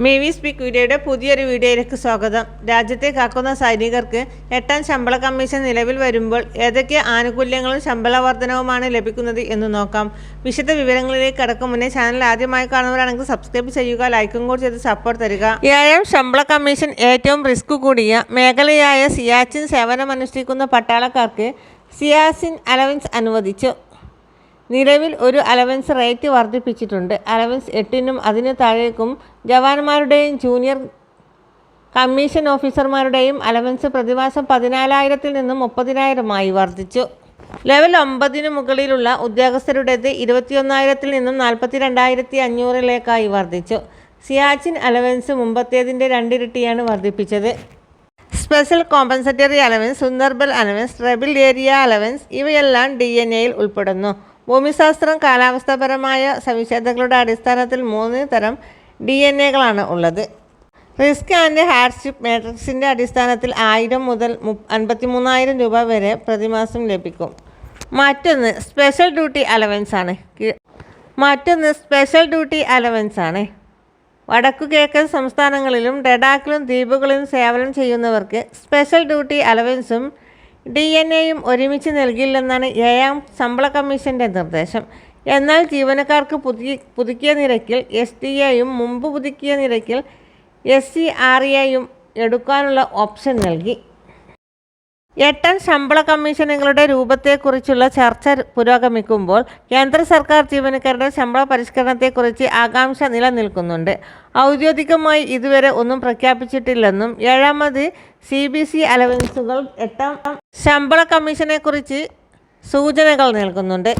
മേവി speak വീഡിയോയുടെ പുതിയൊരു വീഡിയോയിലേക്ക് സ്വാഗതം. രാജ്യത്തെ കാക്കുന്ന സൈനികർക്ക് 8ാം ശമ്പള കമ്മീഷൻ നിലവിൽ വരുമ്പോൾ ഏതൊക്കെ ആനുകൂല്യങ്ങളും ശമ്പള വർധനവുമാണ് ലഭിക്കുന്നത് എന്ന് നോക്കാം. വിശദ വിവരങ്ങളിലേക്ക് കടക്കും മുന്നേ ചാനൽ ആദ്യമായി കാണുന്നവരാണെങ്കിൽ സബ്സ്ക്രൈബ് ചെയ്യുക, ലൈക്കും കൂടി ചെയ്ത് സപ്പോർട്ട് തരിക. 7ാം ശമ്പള കമ്മീഷൻ ഏറ്റവും റിസ്ക് കൂടിയ മേഖലയായ സിയാച്ചിൻ സേവനമനുഷ്ഠിക്കുന്ന പട്ടാളക്കാർക്ക് സിയാച്ചിൻ അലവൻസ് അനുവദിച്ചു. നിലവിൽ ഒരു അലവൻസ് റേറ്റ് വർദ്ധിപ്പിച്ചിട്ടുണ്ട്. അലവൻസ് 8നും അതിന് താഴേക്കും ജവാന്മാരുടെയും ജൂനിയർ കമ്മീഷൻ ഓഫീസർമാരുടെയും അലവൻസ് പ്രതിമാസം 14,000-ൽ നിന്നും 30,000-ആയി വർദ്ധിച്ചു. ലെവൽ 9 മുകളിലുള്ള ഉദ്യോഗസ്ഥരുടേത് 21,000-ൽ നിന്നും 42,500-ലേക്കായി വർദ്ധിച്ചു. സിയാച്ചിൻ അലവൻസ് മുമ്പത്തേതിൻ്റെ 2 ഇരട്ടിയാണ് വർദ്ധിപ്പിച്ചത്. Special compensatory allowance, Sundarban allowance, tribal area allowance ഇവയെല്ലാം DNA-യിൽ ഉൾപ്പെടുന്നു. ഭൂമിശാസ്ത്രം, കാലാവസ്ഥാപരമായ സവിശേഷതകളുടെ അടിസ്ഥാനത്തിൽ 3 തരം DNA-കളാണ് ഉള്ളത്. റിസ്ക് ആൻഡ് ഹാർഡ്ഷിപ്പ് മാട്രിക്സിൻ്റെ അടിസ്ഥാനത്തിൽ 1,000 മുതൽ 53,000 രൂപ വരെ പ്രതിമാസം ലഭിക്കും. മറ്റൊന്ന് സ്പെഷ്യൽ ഡ്യൂട്ടി അലവൻസ് ആണ്. വടക്കുകിഴക്കൻ സംസ്ഥാനങ്ങളിലും ലഡാക്കിലും ദ്വീപുകളിലും സേവനം ചെയ്യുന്നവർക്ക് സ്പെഷ്യൽ ഡ്യൂട്ടി അലവൻസും DNA-യും ഒരുമിച്ച് നൽകില്ലെന്നാണ് 7ാം ശമ്പള കമ്മീഷൻ്റെ നിർദ്ദേശം. എന്നാൽ ജീവനക്കാർക്ക് പുതുക്കിയ നിരക്കിൽ SDA-യും മുമ്പ് പുതുക്കിയ നിരക്കിൽ SCRA-യും എടുക്കാനുള്ള ഓപ്ഷൻ നൽകി. 8ാം ശമ്പള കമ്മീഷനുകളുടെ രൂപത്തെക്കുറിച്ചുള്ള ചർച്ച പുരോഗമിക്കുമ്പോൾ കേന്ദ്ര സർക്കാർ ജീവനക്കാരുടെ ശമ്പള പരിഷ്കരണത്തെക്കുറിച്ച് ആകാംക്ഷ നിലനിൽക്കുന്നുണ്ട്. ഔദ്യോഗികമായി ഇതുവരെ ഒന്നും പ്രഖ്യാപിച്ചിട്ടില്ലെന്നും 7ാമത് CBC അലവൻസുകൾ 8ാം ശമ്പള കമ്മീഷനെക്കുറിച്ച് സൂചനകൾ നൽകുന്നുണ്ട്.